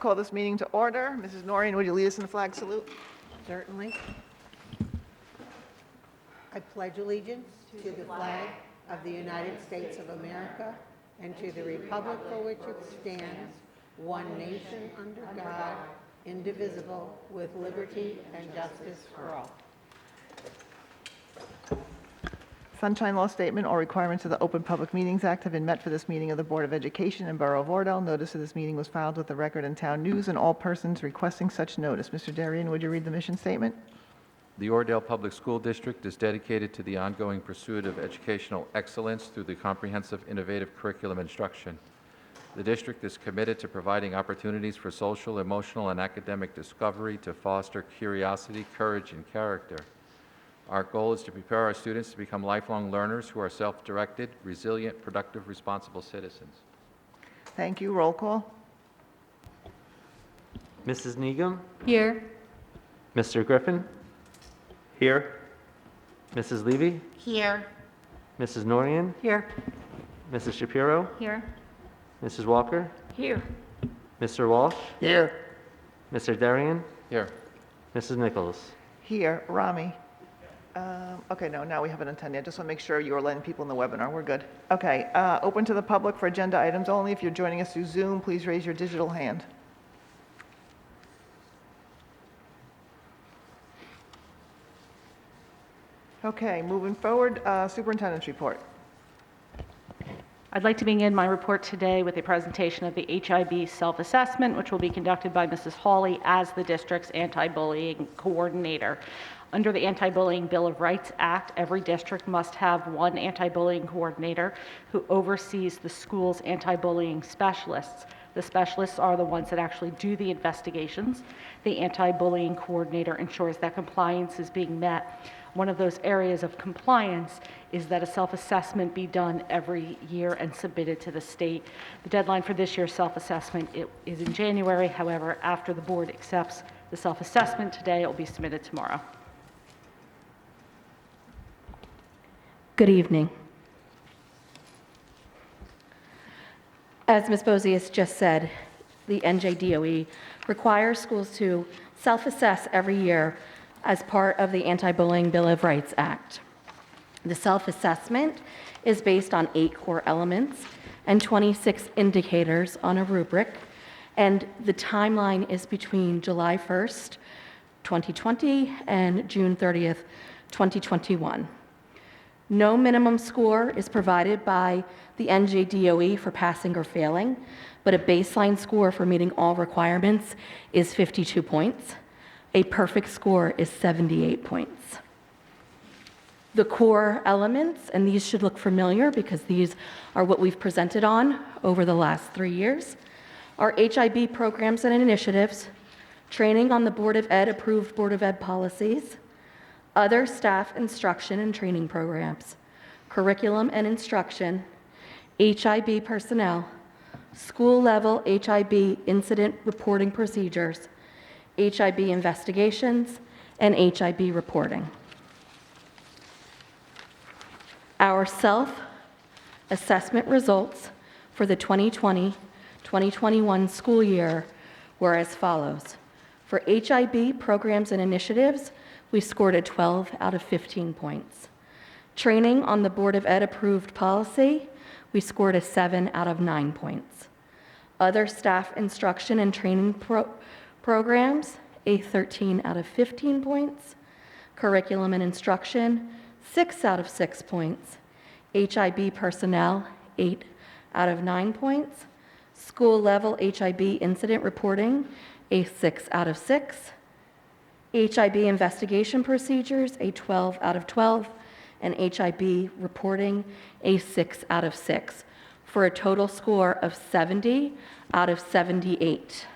call this meeting to order. Mrs. Noreen, would you lead us in the flag salute? Certainly. I pledge allegiance to the flag of the United States of America and to the republic for which it stands, one nation under God, indivisible, with liberty and justice for all. Sunshine Law statement, all requirements of the Open Public Meetings Act have been met for this meeting of the Board of Education in Borough of Oradell. Notice of this meeting was filed with the record in Town News and all persons requesting such notice. Mr. Darien, would you read the mission statement? The Oradell Public School District is dedicated to the ongoing pursuit of educational excellence through the comprehensive, innovative curriculum instruction. The district is committed to providing opportunities for social, emotional, and academic discovery to foster curiosity, courage, and character. Our goal is to prepare our students to become lifelong learners who are self-directed, resilient, productive, responsible citizens. Thank you. Roll call. Mrs. Negum? Here. Mr. Griffin? Here. Mrs. Levy? Here. Mrs. Noreen? Here. Mrs. Shapiro? Here. Mrs. Walker? Here. Mr. Walsh? Here. Mr. Darien? Here. Mrs. Nichols? Here. Rami. Okay, no, now we haven't attended. I just want to make sure you are letting people in the webinar. We're good. Okay, open to the public for agenda items only. If you're joining us through Zoom, please raise your digital hand. Okay, moving forward, Superintendent's report. I'd like to begin my report today with a presentation of the Hiv Self-Assessment, which will be conducted by Mrs. Hawley as the district's anti-bullying coordinator. Under the Anti-Bullying Bill of Rights Act, every district must have one anti-bullying coordinator who oversees the school's anti-bullying specialists. The specialists are the ones that actually do the investigations. The anti-bullying coordinator ensures that compliance is being met. One of those areas of compliance is that a self-assessment be done every year and submitted to the state. The deadline for this year's self-assessment is in January. However, after the board accepts the self-assessment today, it will be submitted tomorrow. Good evening. As Ms. Bozius just said, the NJDOE requires schools to self-assess every year as part of the Anti-Bullying Bill of Rights Act. The self-assessment is based on 8 core elements and 26 indicators on a rubric, and the timeline is between July 1st, 2020 and June 30th, 2021. No minimum score is provided by the NJDOE for passing or failing, but a baseline score for meeting all requirements is 52 points. A perfect score is 78 points. The core elements, and these should look familiar because these are what we've presented on over the last 3 years, are HIB programs and initiatives, training on the Board of Ed approved Board of Ed policies, other staff instruction and training programs, curriculum and instruction, HIB personnel, school-level HIB incident reporting procedures, HIB investigations, and HIB reporting. Our self-assessment results for the 2020-2021 school year were as follows. For HIB programs and initiatives, we scored a 12 out of 15 points. Training on the Board of Ed approved policy, we scored a 7 out of 9 points. Other staff instruction and training programs, a 13 out of 15 points. Curriculum and instruction, 6 out of 6 points. HIB personnel, 8 out of 9 points. School level HIB incident reporting, a 6 out of 6. HIB investigation procedures, a 12 out of 12, and HIB reporting, a 6 out of 6, for a total score of 70 out of 78.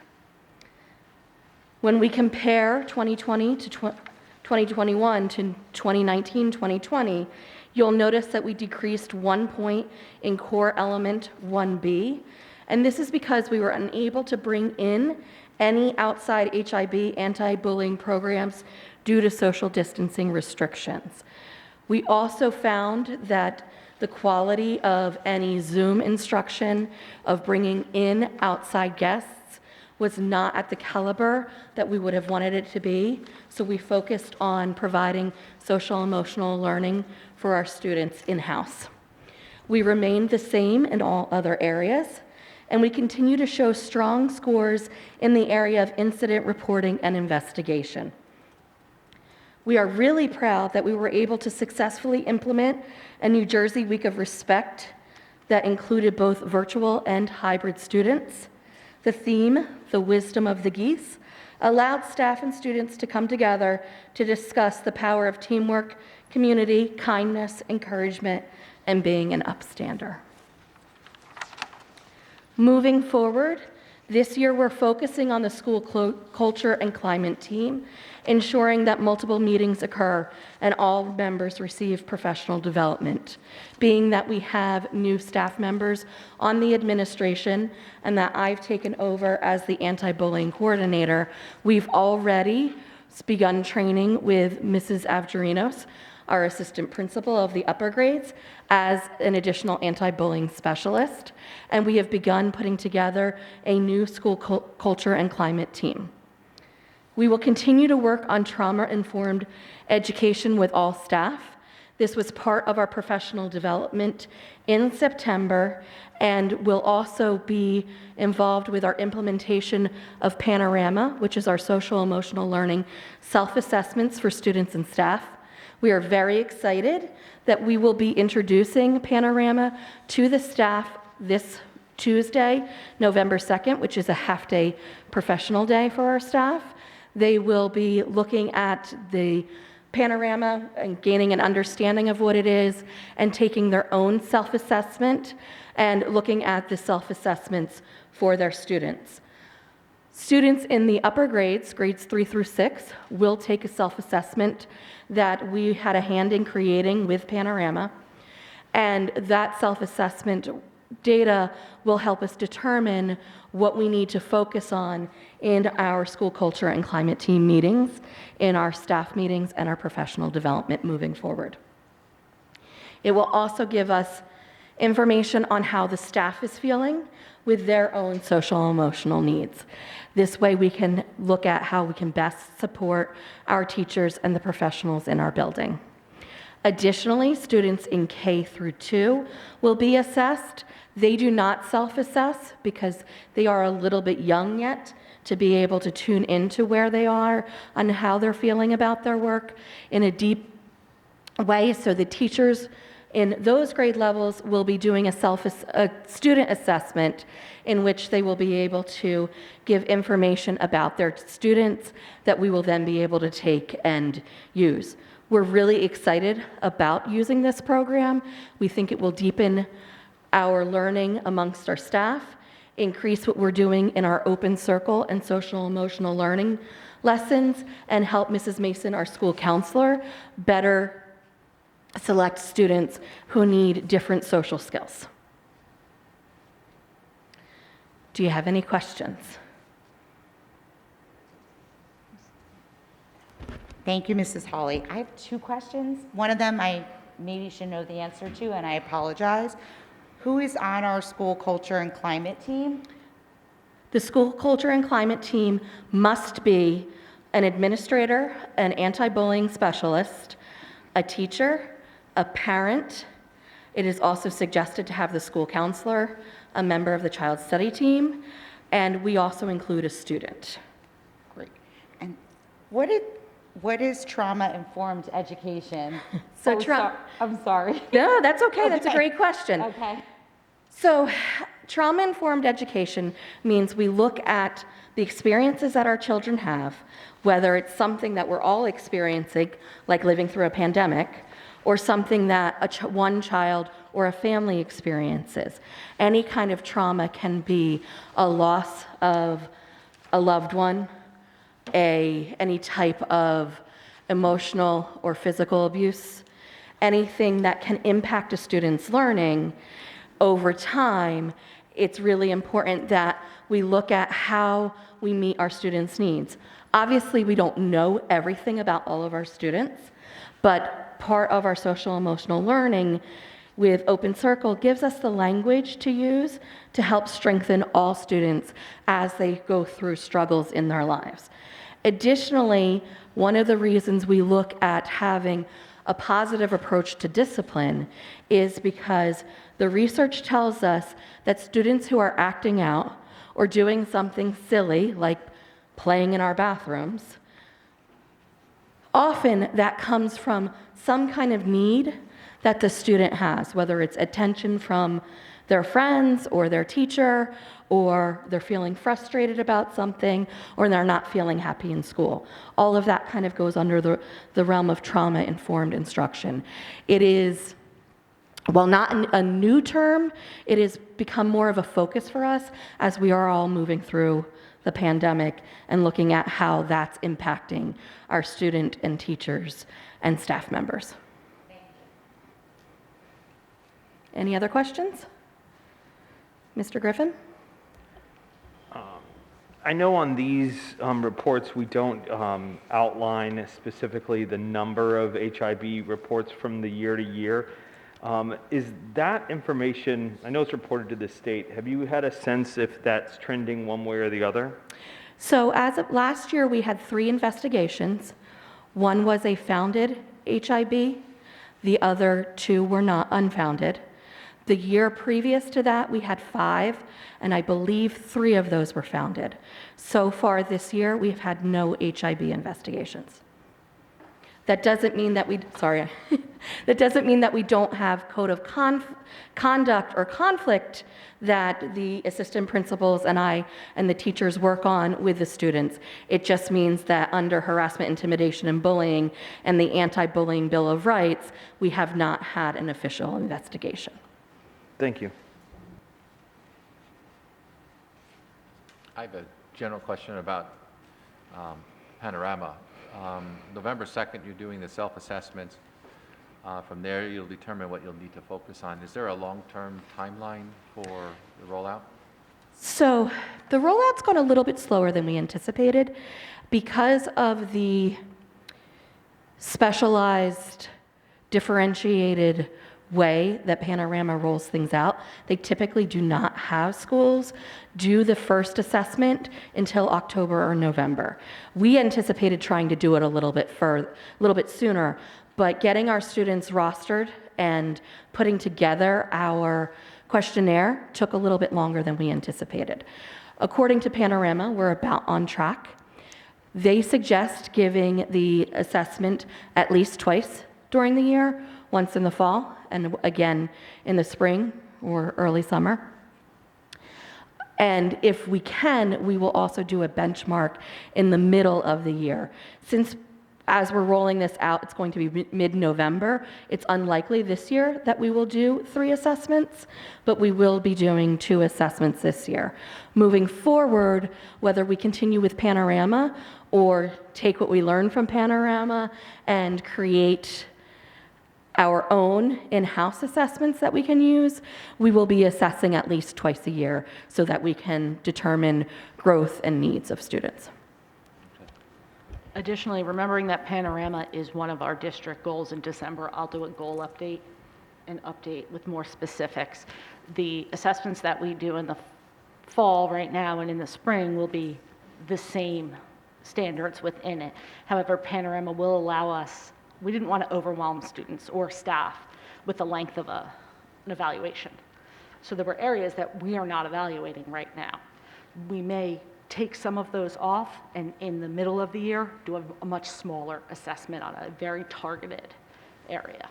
When we compare 2020 to 2021 to 2019-2020, you'll notice that we decreased 1 point in core element 1B, and this is because we were unable to bring in any outside HIB anti-bullying programs due to social distancing restrictions. We also found that the quality of any Zoom instruction of bringing in outside guests was not at the caliber that we would have wanted it to be, so we focused on providing social emotional learning for our students in-house. We remained the same in all other areas, and we continue to show strong scores in the area of incident reporting and investigation. We are really proud that we were able to successfully implement a New Jersey Week of Respect that included both virtual and hybrid students. The theme, The Wisdom of the Geese, allowed staff and students to come together to discuss the power of teamwork, community, kindness, encouragement, and being an upstander. Moving forward, this year we're focusing on the school culture and climate team, ensuring that multiple meetings occur and all members receive professional development. Being that we have new staff members on the administration and that I've taken over as the anti-bullying coordinator, we've already begun training with Mrs. Avgerinos, our assistant principal of the upper grades, as an additional anti-bullying specialist, and we have begun putting together a new school culture and climate team. We will continue to work on trauma-informed education with all staff. This was part of our professional development in September and will also be involved with our implementation of Panorama, which is our social emotional learning self-assessments for students and staff. We are very excited that we will be introducing Panorama to the staff this Tuesday, November 2nd, which is a half-day professional day for our staff. They will be looking at the Panorama and gaining an understanding of what it is and taking their own self-assessment and looking at the self-assessments for their students. Students in the upper grades, grades 3 through 6, will take a self-assessment that we had a hand in creating with Panorama, and that self-assessment data will help us determine what we need to focus on in our school culture and climate team meetings, in our staff meetings, and our professional development moving forward. It will also give us information on how the staff is feeling with their own social emotional needs. This way we can look at how we can best support our teachers and the professionals in our building. Additionally, students in K through 2 will be assessed. They do not self-assess because they are a little bit young yet to be able to tune into where they are and how they're feeling about their work in a deep way. So the teachers in those grade levels will be doing a student assessment in which they will be able to give information about their students that we will then be able to take and use. We're really excited about using this program. We think it will deepen our learning amongst our staff, increase what we're doing in our open circle and social emotional learning lessons, and help Mrs. Mason, our school counselor, better select students who need different social skills. Do you have any questions? Thank you, Mrs. Hawley. I have 2 questions. One of them I maybe should know the answer to, and I apologize. Who is on our school culture and climate team? The school culture and climate team must be an administrator, an anti-bullying specialist, a teacher, a parent. It is also suggested to have the school counselor, a member of the child study team, and we also include a student. Great. And what is trauma-informed education? So I'm sorry. No, that's okay. That's a great question. Okay. So trauma-informed education means we look at the experiences that our children have, whether it's something that we're all experiencing, like living through a pandemic, or something that one child or a family experiences. Any kind of trauma can be a loss of a loved one, any type of emotional or physical abuse, anything that can impact a student's learning over time. It's really important that we look at how we meet our students' needs. Obviously, we don't know everything about all of our students, but part of our social emotional learning with Open Circle gives us the language to use to help strengthen all students as they go through struggles in their lives. Additionally, one of the reasons we look at having a positive approach to discipline is because the research tells us that students who are acting out or doing something silly, like playing in our bathrooms, often that comes from some kind of need that the student has, whether it's attention from their friends or their teacher, or they're feeling frustrated about something, or they're not feeling happy in school. All of that kind of goes under the realm of trauma-informed instruction. It is, while not a new term, it has become more of a focus for us as we are all moving through the pandemic and looking at how that's impacting our student and teachers and staff members. Any other questions? Mr. Griffin? I know on these reports, we don't outline specifically the number of HIB reports from the year to year. Is that information, I know it's reported to the state, have you had a sense if that's trending one way or the other? So as of last year, we had 3 investigations. One was a founded HIB. The other 2 were not unfounded. The year previous to that, we had 5, and I believe 3 of those were founded. So far this year, we've had no HIB investigations. That doesn't mean that that doesn't mean that we don't have code of conduct or conflict that the assistant principals and I and the teachers work on with the students. It just means that under harassment, intimidation, and bullying and the Anti-Bullying Bill of Rights, we have not had an official investigation. Thank you. I have a general question about Panorama. November 2nd, you're doing the self-assessment. From there, you'll determine what you'll need to focus on. Is there a long-term timeline for the rollout? So the rollout's gone a little bit slower than we anticipated because of the specialized, differentiated way that Panorama rolls things out. They typically do not have schools do the first assessment until October or November. We anticipated trying to do it a little bit sooner, but getting our students rostered and putting together our questionnaire took a little bit longer than we anticipated. According to Panorama, we're about on track. They suggest giving the assessment at least twice during the year, once in the fall and again in the spring or early summer. And if we can, we will also do a benchmark in the middle of the year. Since as we're rolling this out, it's going to be mid-November, it's unlikely this year that we will do 3 assessments, but we will be doing 2 assessments this year. Moving forward, whether we continue with Panorama or take what we learned from Panorama and create our own in-house assessments that we can use, we will be assessing at least twice a year so that we can determine growth and needs of students. Additionally, remembering that Panorama is one of our district goals in December, I'll do a goal update and update with more specifics. The assessments that we do in the fall right now and in the spring will be the same standards within it. However, Panorama will allow us, we didn't want to overwhelm students or staff with the length of an evaluation. So there were areas that we are not evaluating right now. We may take some of those off and in the middle of the year do a much smaller assessment on a very targeted area.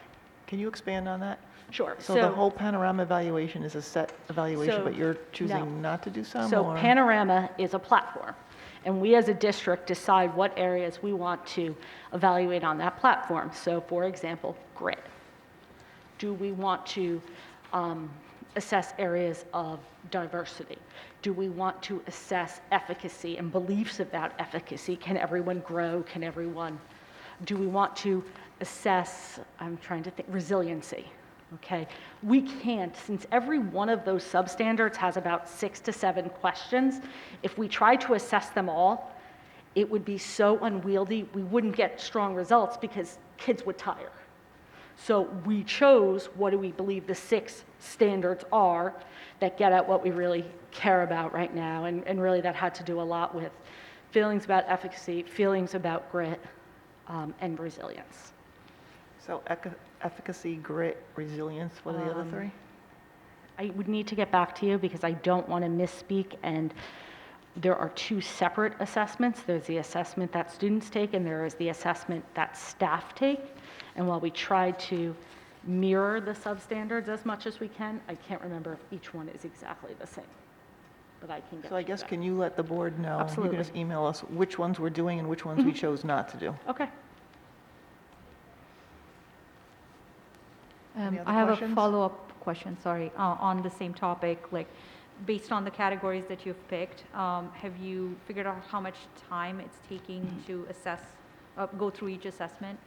Can you expand on that? Sure. So the whole Panorama evaluation is a set evaluation, but you're choosing not to do some? So or? Panorama is a platform, and we as a district decide what areas we want to evaluate on that platform. So for example, grit. Do we want to assess areas of diversity? Do we want to assess efficacy and beliefs about efficacy? Can everyone grow? Can everyone? Do we want to assess, I'm trying to think, resiliency? Okay, we can't, since every one of those substandards has about 6 to 7 questions, if we try to assess them all, it would be so unwieldy, we wouldn't get strong results because kids would tire. So we chose what do we believe the 6 standards are that get at what we really care about right now. And really that had to do a lot with feelings about efficacy, feelings about grit, and resilience. So efficacy, grit, resilience, what are the other 3? I would need to get back to you because I don't want to misspeak, and there are 2 separate assessments. There's the assessment that students take, and there is the assessment that staff take. And while we tried to mirror the substandards as much as we can, I can't remember if each one is exactly the same. But I can get So I you guess, that. can you let the board know? Absolutely. You can just email us which ones we're doing and which ones we chose not to do. Okay. Any other I have questions? a follow-up question, sorry, on the same topic. Like, based on the categories that you've picked, have you figured out how much time it's taking to assess, go through each assessment?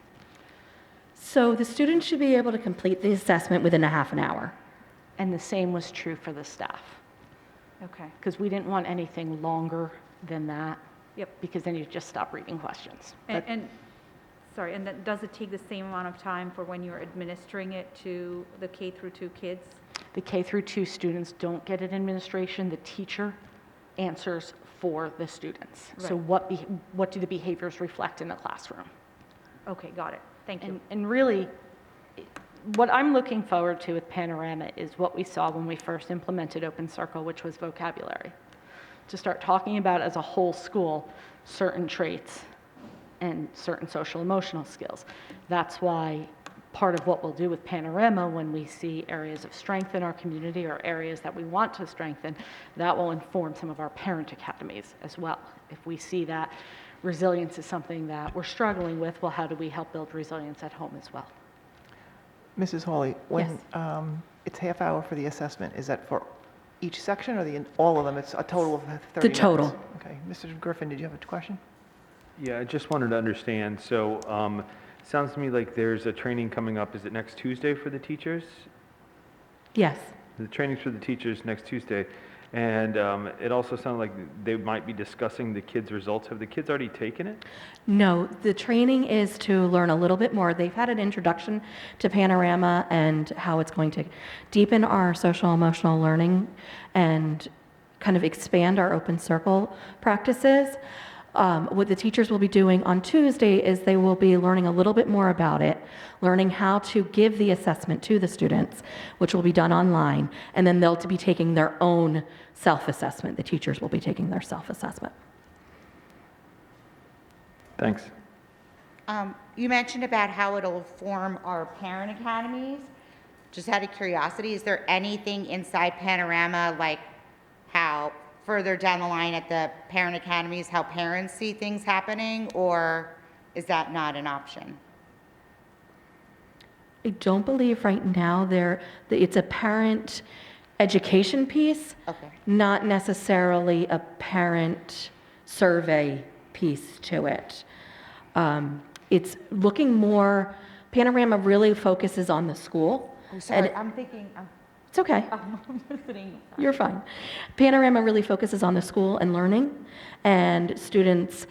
So the students should be able to complete the assessment within a half an hour. And the same was true for the staff, Okay, because we didn't want anything longer than that. Yep. Because then you just stop reading questions. sorry, and then does it take the same amount of time for when you're administering it to the K through 2 kids? The K through 2 students don't get an administration. The teacher answers for the students. So Right. what do the behaviors reflect in the classroom? Okay, got it, thank you. And really, what I'm looking forward to with Panorama is what we saw when we first implemented Open Circle, which was vocabulary. To start talking about as a whole school, certain traits and certain social emotional skills. That's why part of what we'll do with Panorama when we see areas of strength in our community or areas that we want to strengthen, that will inform some of our parent academies as well. If we see that resilience is something that we're struggling with, well, how do we help build resilience at home as well? Mrs. Hawley, when it's half hour for the assessment, is that for each section or all of them? It's a total of 30 minutes? total. Okay. Mr. Griffin, did you have a question? Yeah, I just wanted to understand, so, sounds to me like there's a training coming up, is it next Tuesday for the teachers? Yes. The training's for the teachers next Tuesday, and it also sounded like they might be discussing the kids' results. Have the kids already taken it? No, the training is to learn a little bit more. They've had an introduction to Panorama and how it's going to deepen our social emotional learning and kind of expand our open circle practices. What the teachers will be doing on Tuesday is they will be learning a little bit more about it, learning how to give the assessment to the students, which will be done online, and then they'll be taking their own self-assessment. The teachers will be taking their self-assessment. Thanks. You mentioned about how it'll form our parent academies. Just out of curiosity, is there anything inside Panorama, like how further down the line at the parent academies, how parents see things happening, or is that not an option? I don't believe right now it's a parent education piece, Okay. not necessarily a parent survey piece to it. It's looking more, Panorama really focuses on the school. Oh, sorry, And- I'm thinking, It's okay. I'm listening. You're fine. Panorama really focuses on the school and learning and students'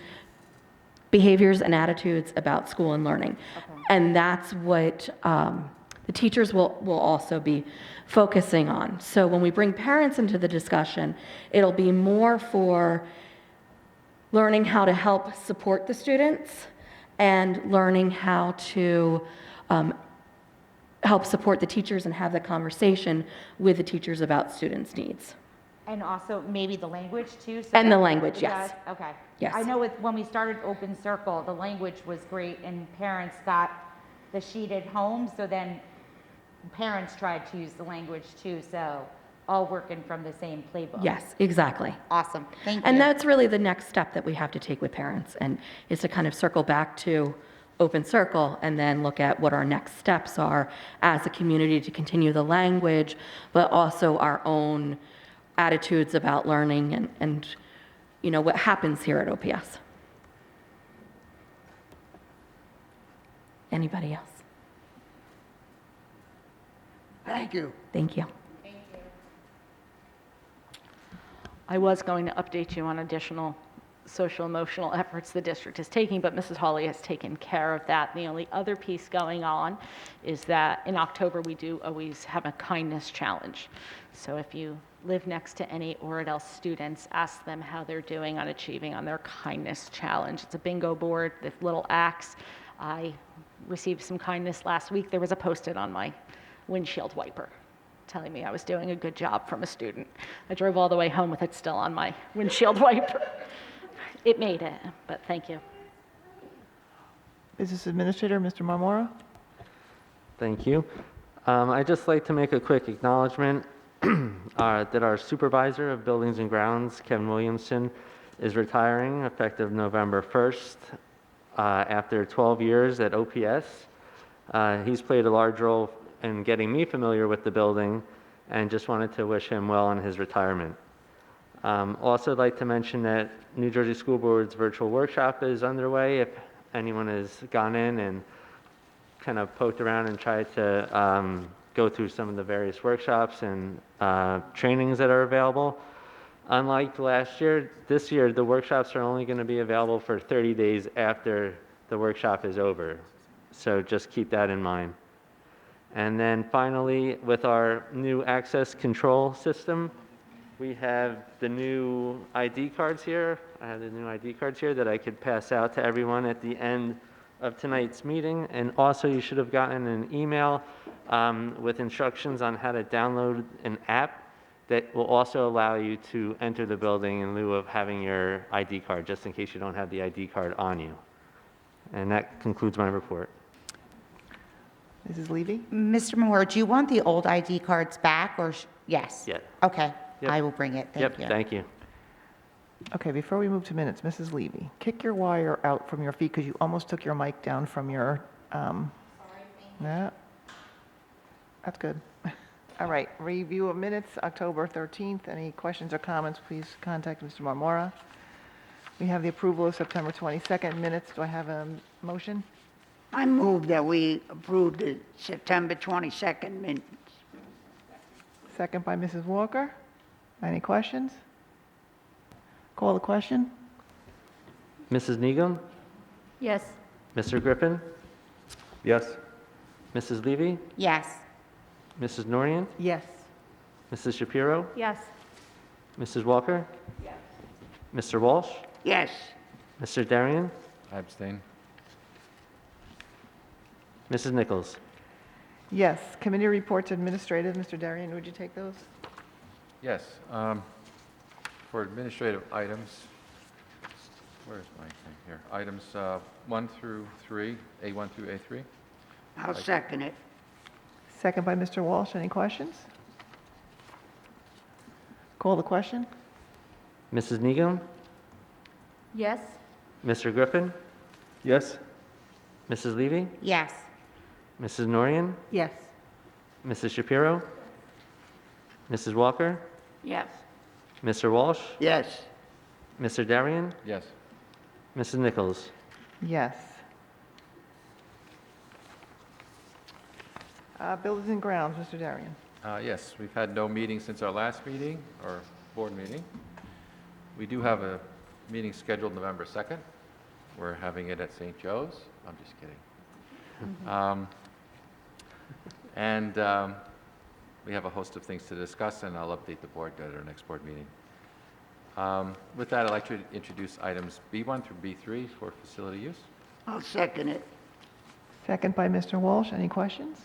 behaviors and attitudes about school and learning. Okay. And that's what the teachers will also be focusing on. So when we bring parents into the discussion, it'll be more for learning how to help support the students and learning how to help support the teachers and have the conversation with the teachers about students' needs. And also maybe the language too? so And the that- language, yes. Okay. Yes. I know when we started Open Circle, the language was great and parents got the sheet at home, so then parents tried to use the language too, so all working from the same playbook. Yes, exactly. Awesome, thank you. And that's really the next step that we have to take with parents, and is to kind of circle back to Open Circle and then look at what our next steps are as a community to continue the language, but also our own attitudes about learning and you know, what happens here at OPS. Anybody else? Thank you. Thank you. I was going to update you on additional social emotional efforts the district is taking, but Mrs. Hawley has taken care of that. The only other piece going on is that in October, we do always have a kindness challenge. So if you live next to any Oradell students, ask them how they're doing on achieving on their kindness challenge. It's a bingo board with little acts. I received some kindness last week. There was a Post-it on my windshield wiper telling me I was doing a good job from a student. I drove all the way home with it still on my windshield wiper. It made it, but thank you. Business Administrator, Mr. Marmora. Thank you. I'd just like to make a quick acknowledgement that our supervisor of buildings and grounds, Kevin Williamson, is retiring effective November 1st after 12 years at OPS. He's played a large role in getting me familiar with the building, and just wanted to wish him well on his retirement. Also, I'd like to mention that New Jersey School Board's virtual workshop is underway. If anyone has gone in and kind of poked around and tried to go through some of the various workshops and trainings that are available. Unlike last year, this year the workshops are only going to be available for 30 days after the workshop is over. So just keep that in mind. And then finally, with our new access control system, we have the new ID cards here. I have the new ID cards here that I could pass out to everyone at the end of tonight's meeting. And also, you should have gotten an email with instructions on how to download an app that will also allow you to enter the building in lieu of having your ID card, just in case you don't have the ID card on you. And that concludes my report. Mrs. Levy? Mr. Moore, do you want the old ID cards back or, yes? Yeah. Okay, Yep. I will bring it. Thank you. Yep, thank you. Okay, before we move to minutes, Mrs. Levy, kick your wire out from your feet because you almost took your mic down from your, no. That's good. All right, review of minutes, October 13th. Any questions or comments, please contact Mr. Marmora. We have the approval of September 22nd minutes. Do I have a motion? I move that we approve the September 22nd minutes. Second by Mrs. Walker. Any questions? Call the question. Mrs. Negum, Yes. Mr. Griffin, Yes. Mrs. Levy, Yes. Mrs. Norian, Yes. Mrs. Shapiro, Yes. Mrs. Walker, Mr. Walsh, Yes. Mr. Darian, I abstain. Mrs. Nichols. Yes. Committee reports administrative. Mr. Darian, would you take those? Yes, for administrative items, where's my thing here? Items 1 through 3, A1 through A3. I'll second it. Second by Mr. Walsh. Any questions? Call the question. Mrs. Negum, Yes. Mr. Griffin, Yes. Mrs. Levy, Yes. Mrs. Norian, Yes. Mrs. Shapiro, Mrs. Walker, Yes. Mr. Walsh, Yes. Mr. Darian, Yes. Mrs. Nichols. Yes. Buildings and grounds, Mr. Darian. Yes, we've had no meeting since our last meeting, or board meeting. We do have a meeting scheduled November 2nd. We're having it at St. Joe's. I'm just kidding. We have a host of things to discuss, and I'll update the board at our next board meeting. With that, I'd like to introduce items B1 through B3 for facility use. I'll second it. Second by Mr. Walsh. Any questions?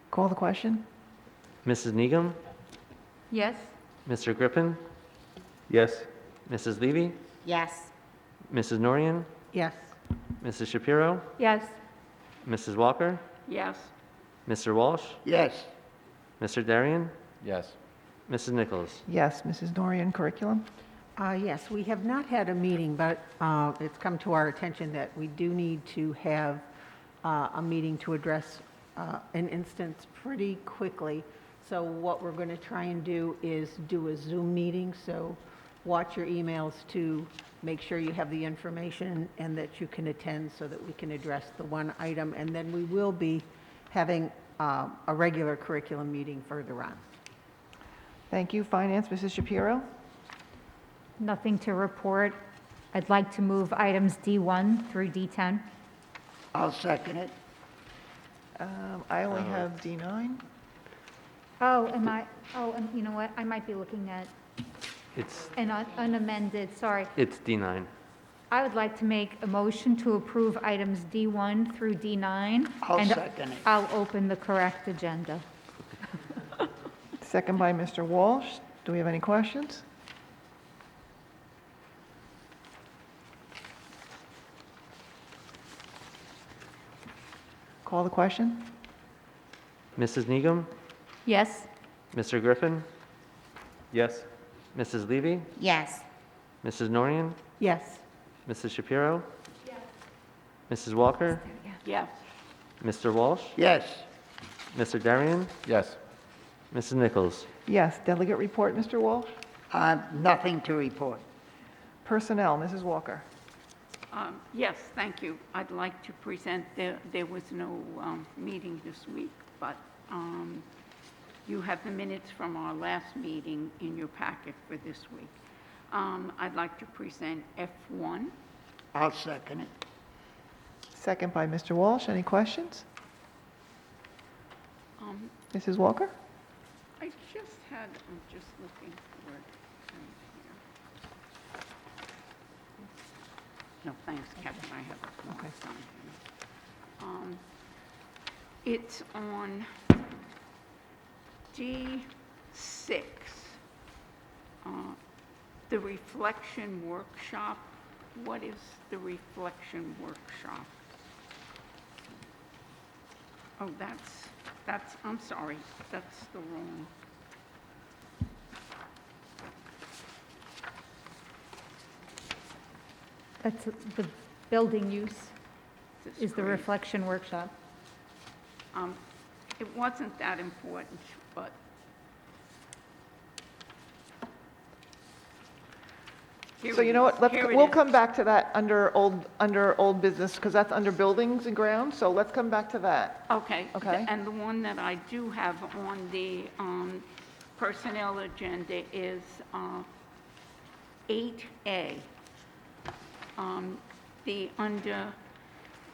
Call the question. Mrs. Negum, Yes. Mr. Griffin, Yes. Mrs. Levy, Yes. Mrs. Norian, Yes. Mrs. Shapiro, Yes. Mrs. Walker, Yes. Mr. Walsh, Yes. Mr. Darian, Yes. Mrs. Nichols. Yes. Mrs. Norian, curriculum. Yes, we have not had a meeting, but it's come to our attention that we do need to have a meeting to address an instance pretty quickly. So what we're going to try and do is do a Zoom meeting, so watch your emails to make sure you have the information and that you can attend so that we can address the one item. And then we will be having a regular curriculum meeting further on. Thank you. Finance, Mrs. Shapiro. Nothing to report. I'd like to move items D1 through D10. I'll second it. I only have D9. Oh, and you know what? I might be looking at It's, an unamended, sorry. it's D9. I would like to make a motion to approve items D1 through D9. I'll and second it. I'll open the correct agenda. Second by Mr. Walsh. Do we have any questions? Call the question. Mrs. Negum, Yes? Mr. Griffin, Yes? Mrs. Levy, Yes. Mrs. Norian, Yes. Mrs. Shapiro? Mrs. Walker? Yes. Mr. Walsh? Yes. Mr. Darian? Yes. Mrs. Nichols? Yes. Delegate report, Mr. Walsh. Nothing to report. Personnel, Mrs. Walker. Yes, thank you. I'd like to present, there was no meeting this week, but you have the minutes from our last meeting in your packet for this week. I'd like to present F1. I'll second it. Second by Mr. Walsh. Any questions? Mrs. Walker? I just had, I'm just looking for it here. No, thanks, Kevin, I have it marked on here. It's on D6, the reflection workshop. What is the reflection workshop? Oh, that's, I'm sorry, that's the wrong. That's the building use This is the grade. reflection workshop. It wasn't that important, but here So it you know is. what, Here it we'll is. come back to that under old business, because that's under buildings and grounds, so let's come back to that. Okay. Okay. And the one that I do have on the personnel agenda is 8A.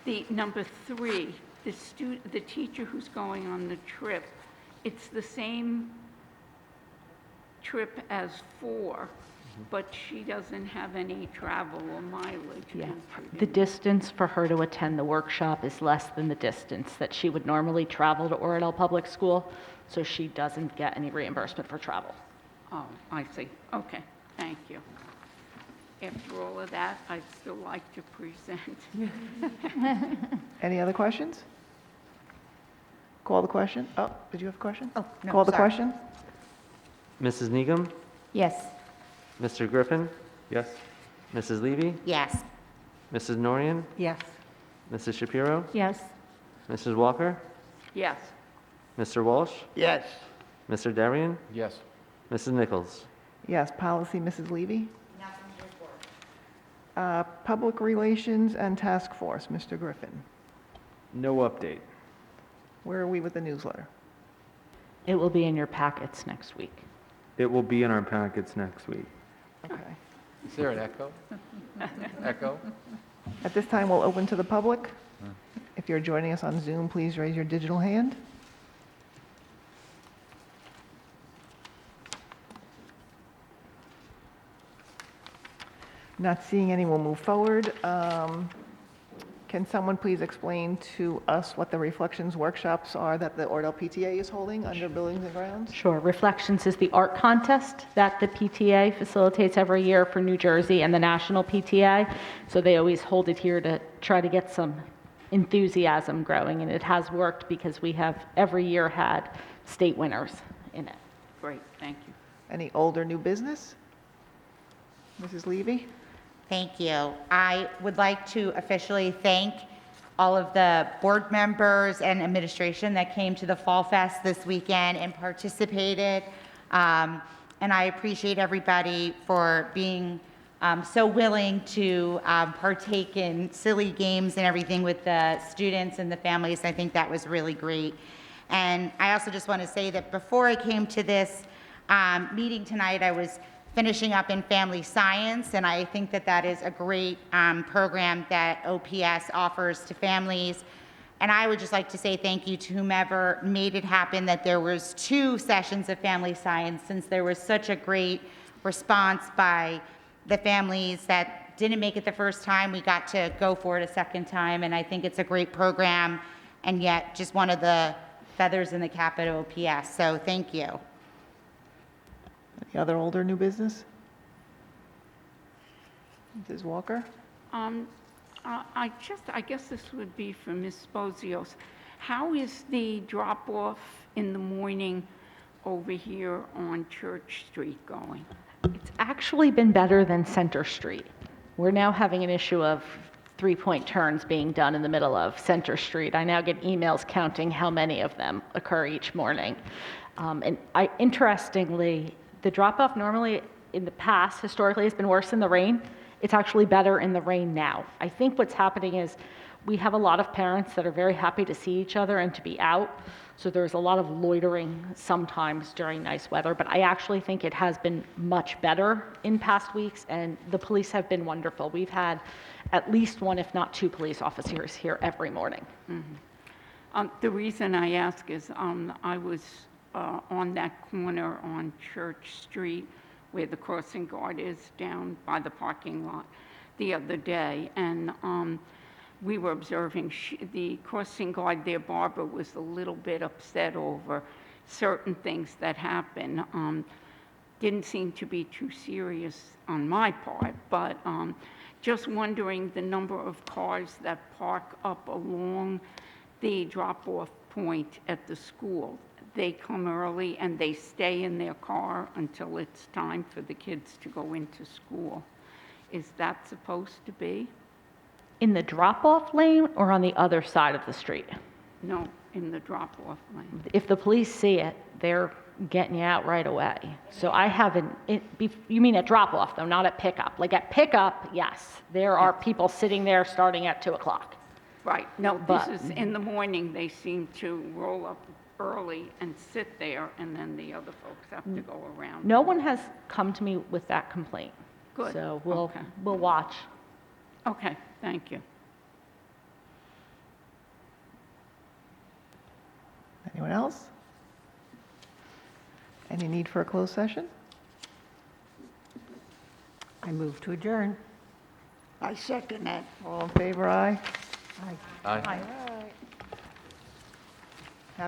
The number 3, the teacher who's going on the trip, it's the same trip as 4, but she doesn't have any travel or mileage. Yeah. entered The in. distance for her to attend the workshop is less than the distance that she would normally travel to Oradell Public School, so she doesn't get any reimbursement for travel. Oh, I see. Okay, thank you. After all of that, I'd still like to present. Any other questions? Call the question. Oh, did you have a question? Oh, no, Call the sorry. question. Mrs. Negum, Yes. Mr. Griffin, Yes? Mrs. Levy, Yes. Mrs. Norian, Yes. Mrs. Shapiro, Yes. Mrs. Walker, Yes, Mr. Walsh, Yes. Mr. Darian, Yes. Mrs. Nichols? Yes. Policy, Mrs. Levy. Public Relations and Task Force, Mr. Griffin. No update. Where are we with the newsletter? It will be in your packets next week. It will be in our packets next week. Okay. Is there an echo? Echo? At this time, we'll open to the public. If you're joining us on Zoom, please raise your digital hand. Not seeing any, we'll move forward. Can someone please explain to us what the Reflections workshops are that the Oradell PTA is holding under Buildings and Grounds? Sure. Reflections is the art contest that the PTA facilitates every year for New Jersey and the National PTA. So they always hold it here to try to get some enthusiasm growing, and it has worked because we have every year had state winners in it. great, thank you. Any old or new business? Mrs. Levy? Thank you. I would like to officially thank all of the board members and administration that came to the Fall Fest this weekend and participated. And I appreciate everybody for being so willing to partake in silly games and everything with the students and the families. I think that was really great. And I also just want to say that before I came to this Meeting tonight, I was finishing up in family science, and I think that that is a great program that OPS offers to families. And I would just like to say thank you to whomever made it happen, that there was 2 sessions of family science, since there was such a great response by the families that didn't make it the first time. We got to go for it a second time, and I think it's a great program, and yet just one of the feathers in the cap at OPS. So thank you. Any other old or new business? Mrs. Walker? I guess this would be for Ms. Bozios. How is the drop-off in the morning over here on Church Street going? It's actually been better than Center Street. We're now having an issue of 3-point turns being done in the middle of Center Street. I now get emails counting how many of them occur each morning. Interestingly, the drop-off normally in the past, historically, has been worse in the rain. It's actually better in the rain now. I think what's happening is we have a lot of parents that are very happy to see each other and to be out. So there's a lot of loitering sometimes during nice weather, but I actually think it has been much better in past weeks, and the police have been wonderful. We've had at least 1, if not 2 police officers here every morning. The reason I ask is I was on that corner on Church Street where the crossing guard is down by the parking lot the other day, and we were observing the crossing guard there, Barbara, was a little bit upset over certain things that happen. Didn't seem to be too serious on my part, but just wondering the number of cars that park up along the drop-off point at the school. They come early and they stay in their car until it's time for the kids to go into school. Is that supposed to be? In the drop-off lane or on the other side of the street? No, in the drop-off lane. If the police see it, they're getting you out right away. So I haven't, you mean at drop-off though, not at pickup? Like at pickup, yes, there are people sitting there starting at 2 o'clock. Right, no, But- this is in the morning, they seem to roll up early and sit there, and then the other folks have to go around. No one has come to me with that complaint. Good, So okay. we'll watch. Okay, thank you. Anyone else? Any need for a closed session? I move to adjourn. I second that. All in favor, aye? Aye.